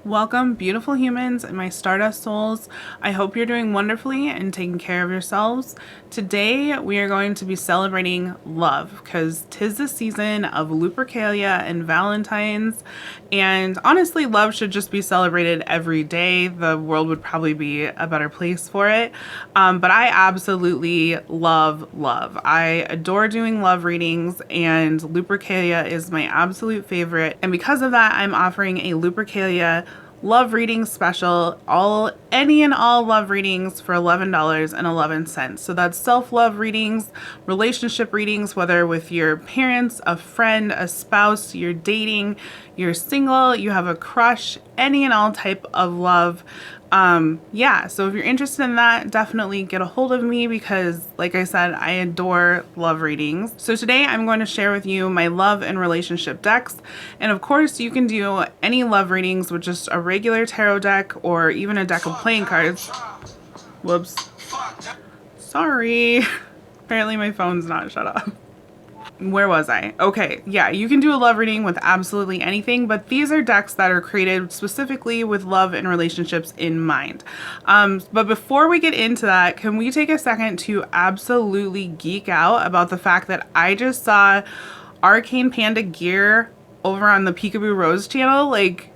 Welcome, beautiful humans and my stardust souls. I hope you're doing wonderfully and taking care of yourselves. Today, we are going to be celebrating love because 'tis the season of Lupercalia and Valentines. And honestly, love should just be celebrated every day. The world would probably be a better place for it. But I absolutely love love. I adore doing love readings, and Lupercalia is my absolute favorite. And because of that, I'm offering a Lupercalia love reading special, any and all love readings for $11.11. So that's self-love readings, relationship readings, whether with your parents, a friend, a spouse, you're dating, you're single, you have a crush, any and all type of love. So if you're interested in that, definitely get a hold of me because, like I said, I adore love readings. So today I'm going to share with you my love and relationship decks. And of course, you can do any love readings with just a regular tarot deck or even a deck of playing cards. Whoops. Sorry. Apparently my phone's not shut off. Where was I? Okay, yeah, you can do a love reading with absolutely anything, but these are decks that are created specifically with love and relationships in mind. But before we get into that, can we take a second to absolutely geek out about the fact that I just saw Arcane Panda gear over on the Peekaboo Rose channel? Like,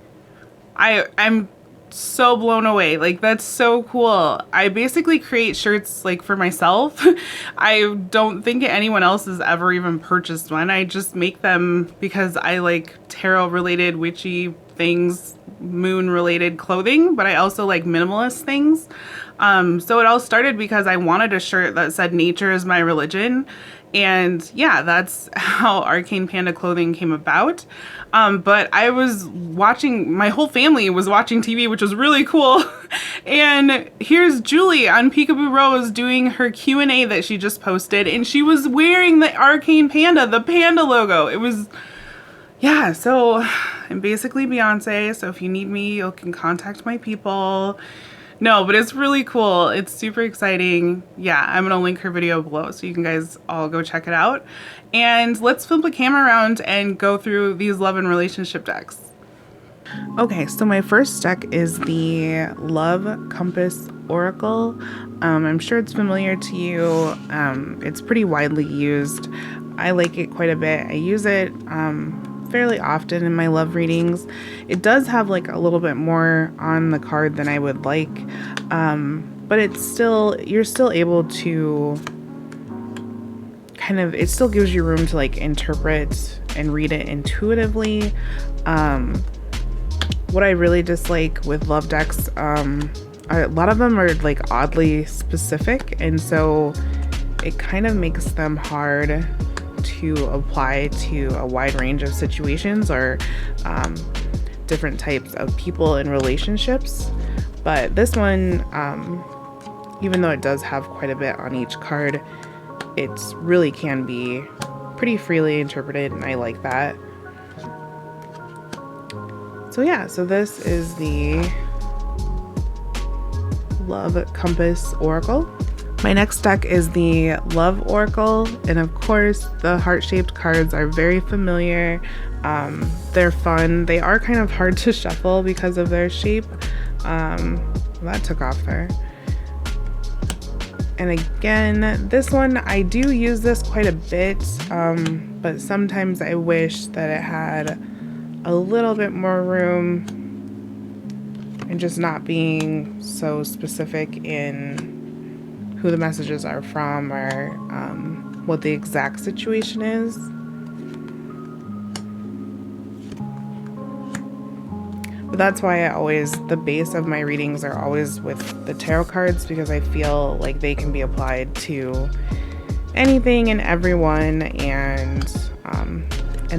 I'm so blown away. Like, that's so cool. I basically create shirts like for myself. I don't think anyone else has ever even purchased one. I just make them because I like tarot related witchy things, moon related clothing, but I also like minimalist things. So it all started because I wanted a shirt that said nature is my religion. And yeah, that's how Arcane Panda clothing came about. But I was watching, my whole family was watching TV, which was really cool. And here's Julie on Peekaboo Rose doing her Q&A that she just posted. And she was wearing the Arcane Panda, the panda logo. It was, yeah, so I'm basically Beyonce. So if you need me, you can contact my people. No, but it's really cool. It's super exciting. Yeah, I'm gonna link her video below so you can guys all go check it out. And let's flip the camera around and go through these love and relationship decks. Okay, so my first deck is the Love Compass Oracle. I'm sure it's familiar to you. It's pretty widely used. I like it quite a bit. I use it fairly often in my love readings. It does have like a little bit more on the card than I would like, but you're still able to it still gives you room to like interpret and read it intuitively. What I really dislike with love decks, a lot of them are like oddly specific, and so it kind of makes them hard to apply to a wide range of situations or different types of people in relationships. But this one, even though it does have quite a bit on each card, it really can be pretty freely interpreted, and I like that. So yeah, so this is the Love Compass Oracle. My next deck is the Love Oracle, and of course the heart-shaped cards are very familiar. They're fun. They are kind of hard to shuffle because of their shape. That took off there. And again, this one, I do use this quite a bit, but sometimes I wish that it had a little bit more room and just not being so specific in who the messages are from or what the exact situation is. But that's why the base of my readings are always with the tarot cards, because I feel like they can be applied to anything and everyone, and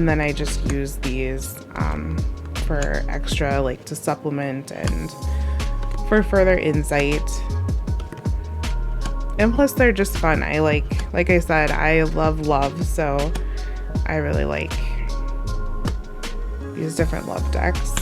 then I just use these for extra, like to supplement and for further insight. And plus they're just fun. I like I said, I love love, so I really like these different love decks.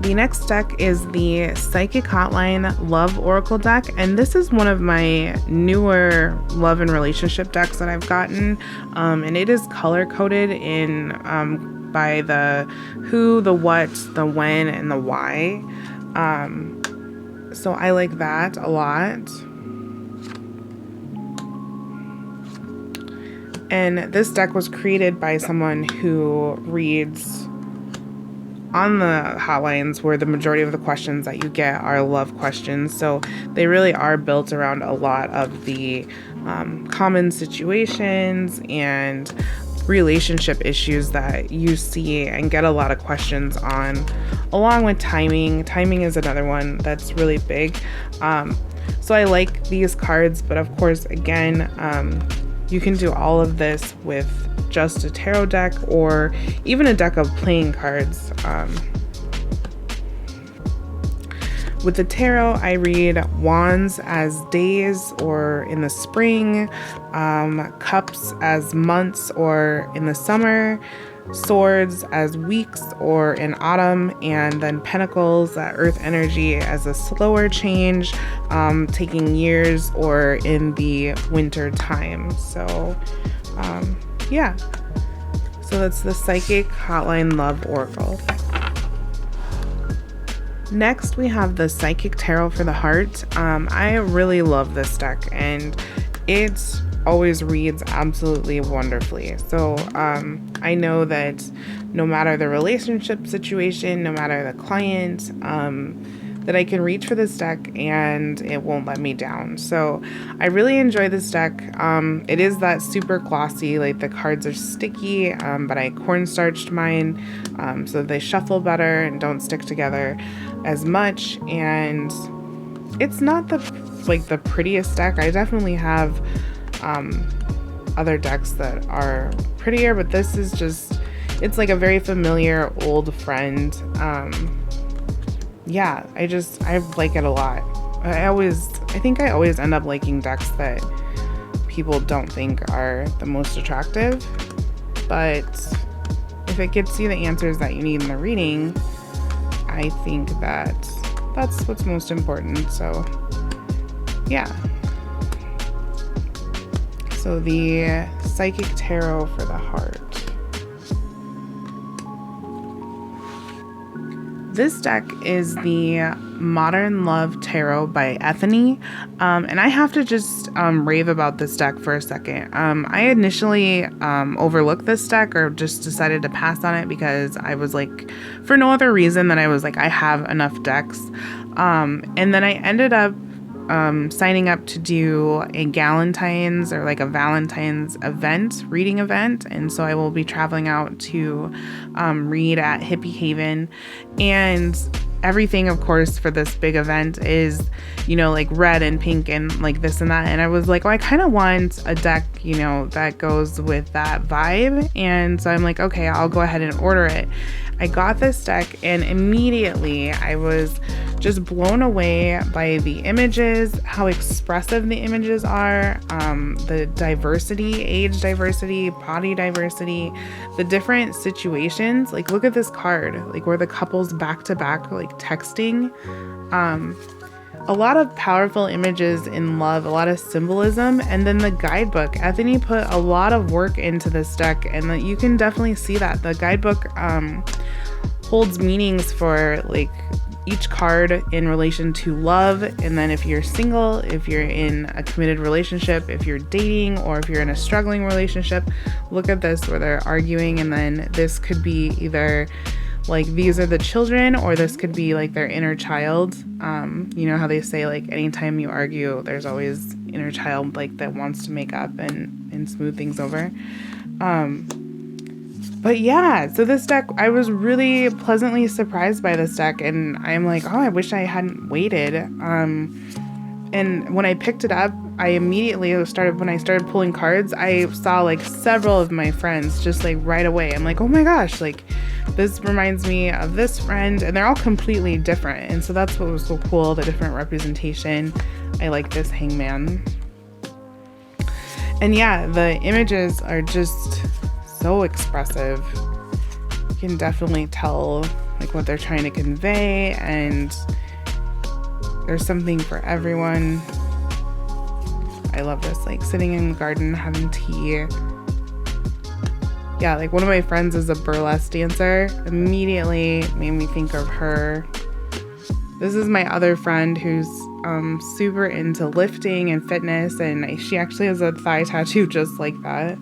The next deck is the Psychic Hotline Love Oracle deck, and this is one of my newer love and relationship decks that I've gotten, and it is color coded in by the who, the what, the when, and the why. So I like that a lot. And this deck was created by someone who reads on the hotlines, where the majority of the questions that you get are love questions. So they really are built around a lot of the common situations and relationship issues that you see and get a lot of questions on, along with timing. Timing is another one that's really big. So I like these cards, but of course, again, you can do all of this with just a tarot deck or even a deck of playing cards. With the tarot, I read wands as days or in the spring, cups as months or in the summer, swords as weeks or in autumn, and then pentacles, that earth energy, as a slower change, taking years or in the winter time. So yeah, so that's the Psychic Hotline Love Oracle. Next, we have the Psychic Tarot for the Heart. I really love this deck, and it always reads absolutely wonderfully. So I know that no matter the relationship situation, no matter the client, that I can reach for this deck and it won't let me down. So I really enjoy this deck. It is that super glossy, like the cards are sticky, but I cornstarched mine so they shuffle better and don't stick together as much. And it's not the prettiest deck. I definitely have other decks that are prettier, but this is just, it's like a very familiar old friend. Yeah, I like it a lot. I think I always end up liking decks that people don't think are the most attractive, but if it gets you the answers that you need in the reading, I think that's what's most important. So yeah. So the Psychic Tarot for the Heart. This deck is the Modern Love Tarot by Ethany, and I have to just rave about this deck for a second. I initially overlooked this deck, or just decided to pass on it, because I was like, for no other reason than I was like, I have enough decks. And then I ended up signing up to do a Galentine's, or like a Valentine's event, reading event. And so I will be traveling out to read at Hippie Haven, and everything, of course, for this big event is, like red and pink and like this and that. And I was like, I kind of want a deck, that goes with that vibe. And so I'm like, okay, I'll go ahead and order it. I got this deck, and immediately I was just blown away by the images, how expressive the images are, the diversity, age diversity, body diversity, the different situations. Like, look at this card, like where the couple's back to back, like texting. A lot of powerful images in love, a lot of symbolism. And then the guidebook, Ethany put a lot of work into this deck, and that you can definitely see that the guidebook holds meanings for like each card in relation to love. And then if you're single, if you're in a committed relationship, if you're dating, or if you're in a struggling relationship, look at this where they're arguing, and then this could be either like these are the children, or this could be like their inner child. You know how they say like anytime you argue, there's always inner child like that wants to make up and smooth things over. But yeah, so this deck, I was really pleasantly surprised by this deck, and I'm like, oh, I wish I hadn't waited. And when I picked it up, I immediately when I started pulling cards, I saw like several of my friends just like right away. I'm like, oh my gosh, like this reminds me of this friend, and they're all completely different. And so that's what was so cool, the different representation. I like this hangman. And yeah, the images are just so expressive. You can definitely tell like what they're trying to convey, and there's something for everyone. I love this, like sitting in the garden having tea. yeah, like one of my friends is a burlesque dancer. Immediately made me think of her. This is my other friend who's super into lifting and fitness, and she actually has a thigh tattoo just like that.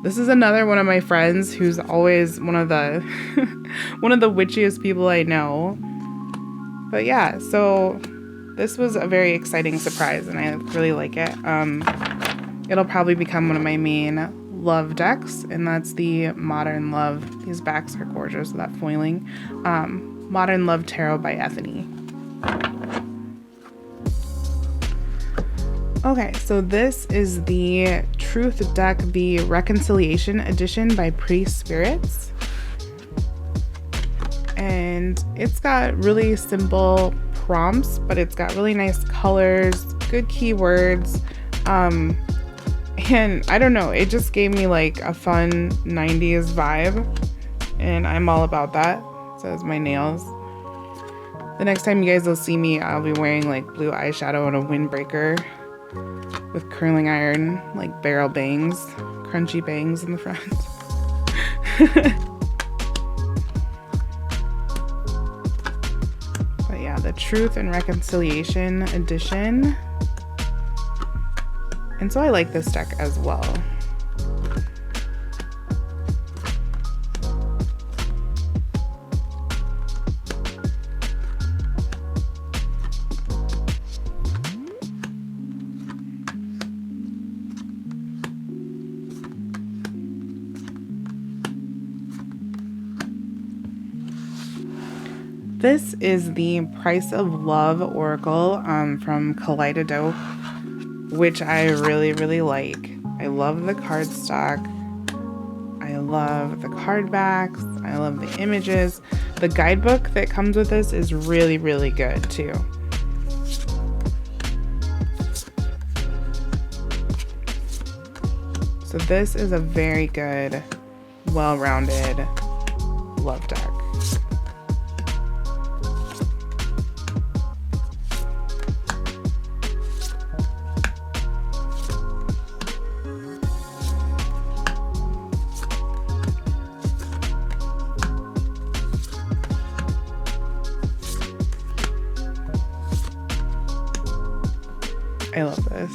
This is another one of my friends who's always one of the one of the witchiest people I know. But yeah, so this was a very exciting surprise, and I really like it. It'll probably become one of my main love decks, and that's the Modern Love. These backs are gorgeous with that foiling. Modern Love Tarot by Ethany. Okay, so this is the Truth deck, the Reconciliation Edition by Pretty Spirits. And it's got really simple prompts, but it's got really nice colors, good keywords. And I don't know, it just gave me like a fun 90s vibe, and I'm all about that. So is my nails. The next time you guys will see me, I'll be wearing like blue eyeshadow and a windbreaker with curling iron, like barrel bangs, crunchy bangs in the front. But yeah, the Truth and Reconciliation Edition. And so I like this deck as well. This is the Price of Love Oracle from Kaleidodope, which I really, really like. I love the cardstock. I love the card backs. I love the images. The guidebook that comes with this is really, really good too. So this is a very good, well-rounded love deck. I love this.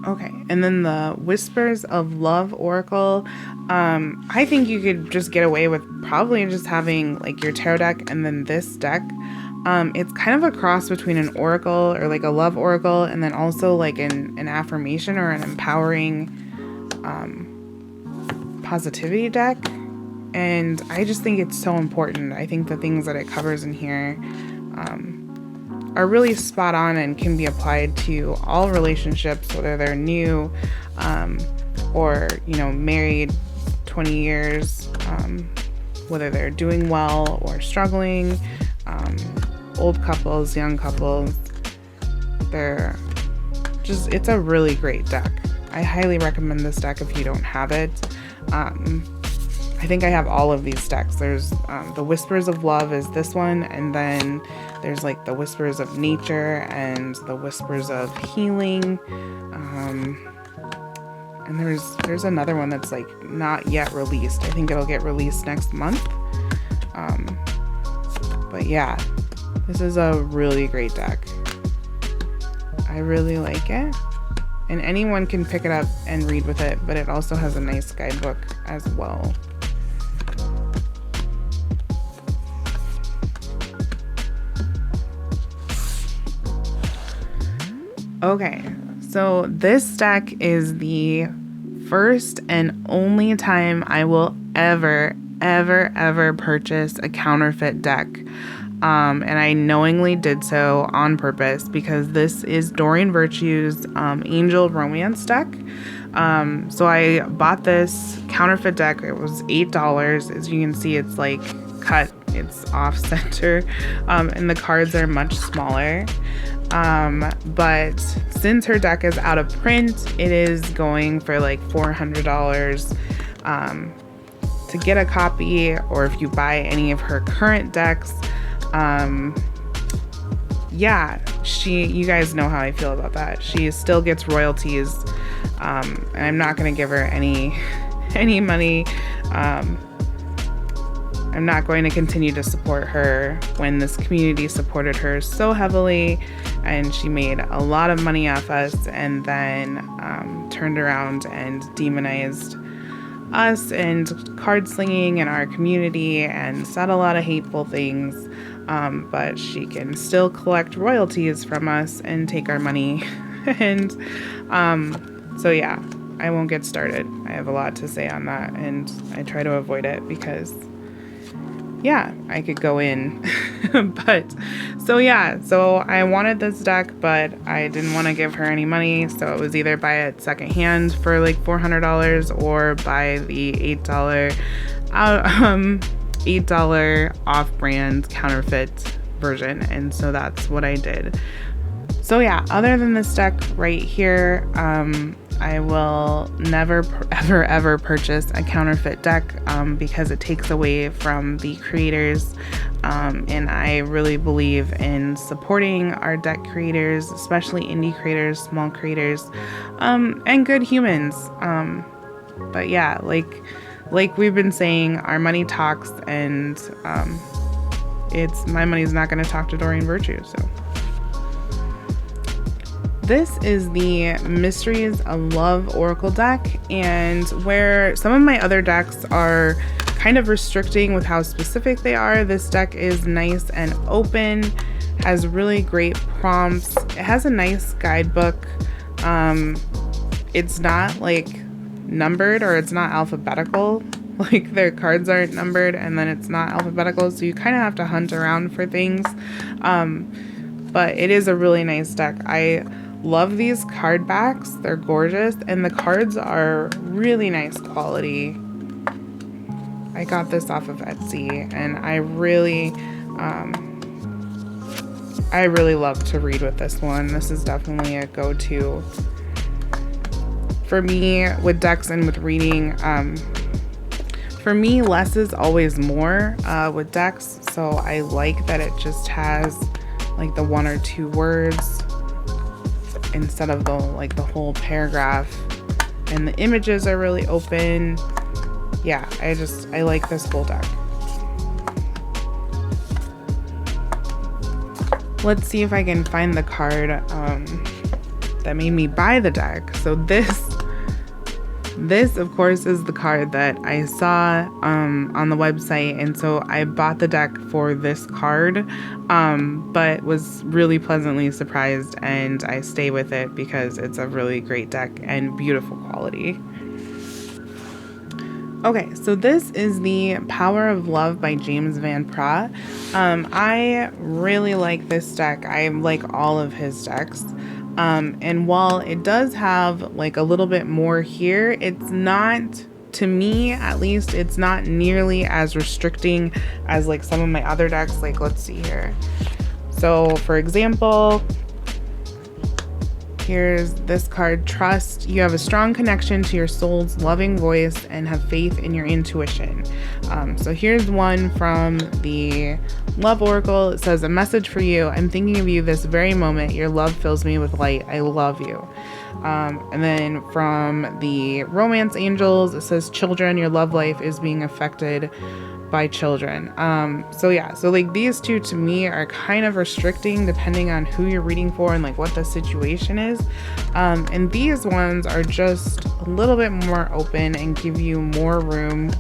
Okay, and then the Whispers of Love Oracle. I think you could just get away with probably just having like your tarot deck and then this deck. It's kind of a cross between an oracle or like a love oracle, and then also like an affirmation or an empowering positivity deck. And I just think it's so important. I think the things that it covers in here are really spot on and can be applied to all relationships, whether they're new or, you know, married 20 years, whether they're doing well or struggling, old couples, young couples. It's a really great deck. I highly recommend this deck if you don't have it. I think I have all of these decks. There's the Whispers of Love is this one, and then there's like the Whispers of Nature and the Whispers of Healing, and there's another one that's like not yet released. I think it'll get released next month. But yeah, this is a really great deck. I really like it, and anyone can pick it up and read with it, but it also has a nice guidebook as well. Okay, so this deck is the first and only time I will ever purchase a counterfeit deck. And I knowingly did so on purpose because this is Doreen Virtue's Angel Romance deck. So I bought this counterfeit deck. It was $8. As you can see, it's like cut, it's off center, and the cards are much smaller. But since her deck is out of print, it is going for like $400 to get a copy, or if you buy any of her current decks, yeah, you guys know how I feel about that. She still gets royalties, and I'm not going to give her any money. I'm not going to continue to support her when this community supported her so heavily, and she made a lot of money off us, and then turned around and demonized us and card slinging in our community and said a lot of hateful things. But she can still collect royalties from us and take our money. And so yeah, I won't get started. I have a lot to say on that, and I try to avoid it because yeah, I could go in. But so yeah, so I wanted this deck, but I didn't want to give her any money, so it was either buy it secondhand for like $400 or buy the $8 off-brand counterfeit version, and so that's what I did. So yeah, other than this deck right here, I will never ever purchase a counterfeit deck because it takes away from the creators, and I really believe in supporting our deck creators, especially indie creators, small creators, and good humans. But yeah, like we've been saying, our money talks, and my money's not going to talk to Doreen Virtue. So this is the Mysteries of Love Oracle deck, and where some of my other decks are kind of restricting with how specific they are, this deck is nice and open, has really great prompts. It has a nice guidebook. It's not like numbered, or it's not alphabetical. Like their cards aren't numbered, and then it's not alphabetical, so you kind of have to hunt around for things. But it is a really nice deck. I love these card backs. They're gorgeous, and the cards are really nice quality. I got this off of Etsy, and I really love to read with this one. This is definitely a go-to for me with decks and with reading. For me, less is always more with decks, so I like that it just has like the 1 or 2 words instead of the whole paragraph, and the images are really open. Yeah, I like this whole deck. Let's see if I can find the card that made me buy the deck. So this of course is the card that I saw on the website, and so I bought the deck for this card, but was really pleasantly surprised, and I stay with it because it's a really great deck and beautiful quality. Okay, so this is the Power of Love by James Van Praagh. I really like this deck. I like all of his decks. And while it does have like a little bit more here, it's not, to me at least, it's not nearly as restricting as like some of my other decks. Like, let's see here. So for example, here's this card, Trust. You have a strong connection to your soul's loving voice and have faith in your intuition. So here's one from the Love Oracle. It says, a message for you. I'm thinking of you this very moment. Your love fills me with light. I love you. And then from the Romance Angels, it says, children, your love life is being affected by children. So yeah, so like these two to me are kind of restricting depending on who you're reading for and like what the situation is. And these ones are just a little bit more open and give you more room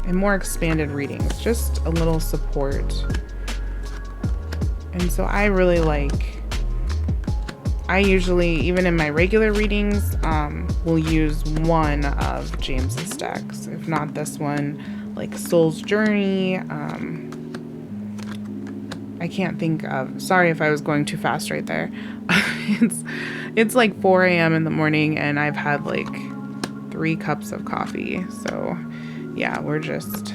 and more expanded readings, just a little support. And so I really I usually, even in my regular readings, will use one of James's decks, if not this one, like Soul's Journey. I can't think of, sorry if I was going too fast right there. It's like 4 a.m. in the morning, and I've had like 3 cups of coffee. So yeah, we're just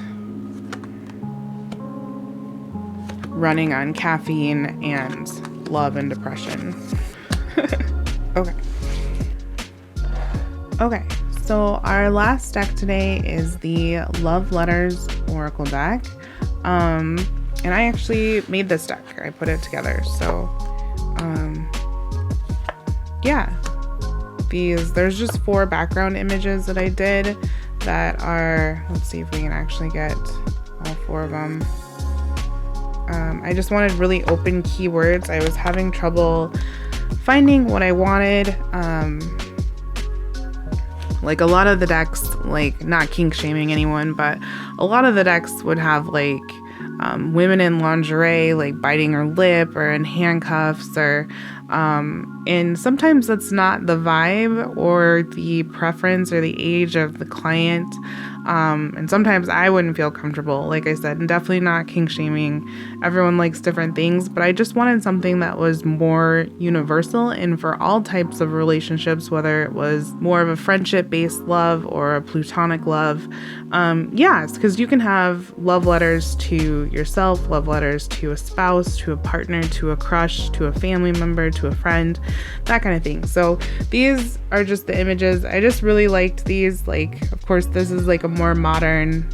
running on caffeine and love and depression. Okay, so our last deck today is the Love Letters Oracle deck. And I actually made this deck. I put it together. So, yeah. There's just 4 background images that I did that are, let's see if we can actually get all 4 of them. I just wanted really open keywords. I was having trouble finding what I wanted. Like a lot of the decks, like not kink shaming anyone, but a lot of the decks would have like women in lingerie, like biting her lip or in handcuffs, or and sometimes that's not the vibe or the preference or the age of the client. And sometimes I wouldn't feel comfortable, like I said, and definitely not kink shaming. Everyone likes different things, but I just wanted something that was more universal and for all types of relationships, whether it was more of a friendship-based love or a platonic love. Yes, because you can have love letters to yourself, love letters to a spouse, to a partner, to a crush, to a family member, to a friend, that kind of thing. So these are just the images. I just really liked these. Like, of course, this is like a more modern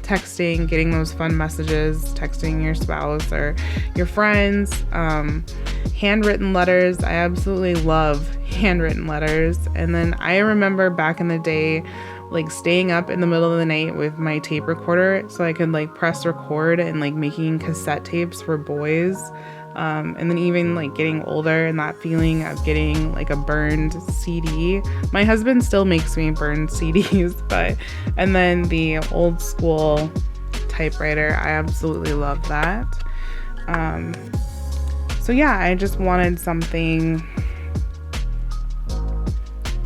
texting, getting those fun messages, texting your spouse or your friends. Handwritten letters. I absolutely love handwritten letters. And then I remember back in the day, like staying up in the middle of the night with my tape recorder so I could like press record and like making cassette tapes for boys. And then even like getting older and that feeling of getting like a burned CD. My husband still makes me burn CDs, and then the old school typewriter, I absolutely love that. So yeah, I just wanted something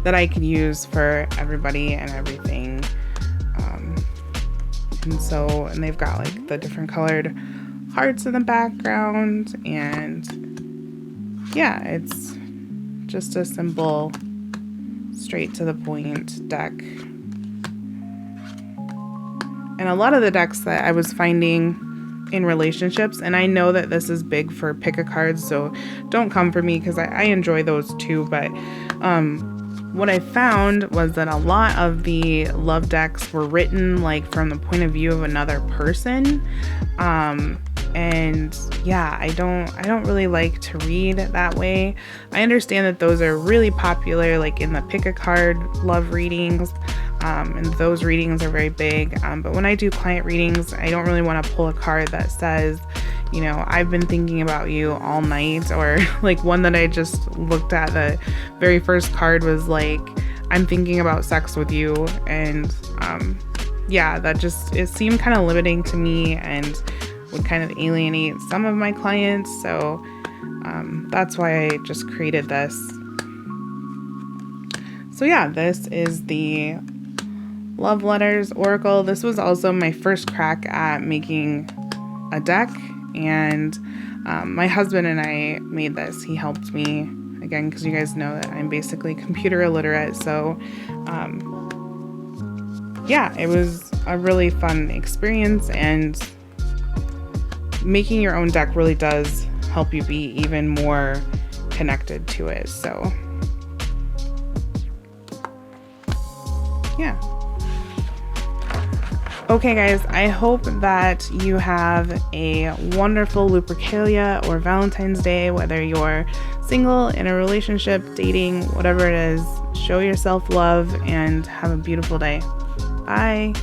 that I could use for everybody and everything. And they've got like the different colored hearts in the background, and yeah, it's just a simple, straight to the point deck. And a lot of the decks that I was finding in relationships, and I know that this is big for pick a cards, so don't come for me because I enjoy those too, but what I found was that a lot of the love decks were written like from the point of view of another person. And yeah, I don't really like to read that way. I understand that those are really popular, like in the pick a card love readings, and those readings are very big. But when I do client readings, I don't really want to pull a card that says, you know, I've been thinking about you all night, or like one that I just looked at, the very first card was like, I'm thinking about sex with you. And yeah, it seemed kind of limiting to me and would kind of alienate some of my clients. So that's why I just created this. So yeah, this is the Love Letters Oracle. This was also my first crack at making a deck, and my husband and I made this. He helped me, again, because you guys know that I'm basically computer illiterate. So yeah, it was a really fun experience, and making your own deck really does help you be even more connected to it. So yeah. Okay guys, I hope that you have a wonderful Lupercalia or Valentine's Day, whether you're single, in a relationship, dating, whatever it is. Show yourself love and have a beautiful day. Bye.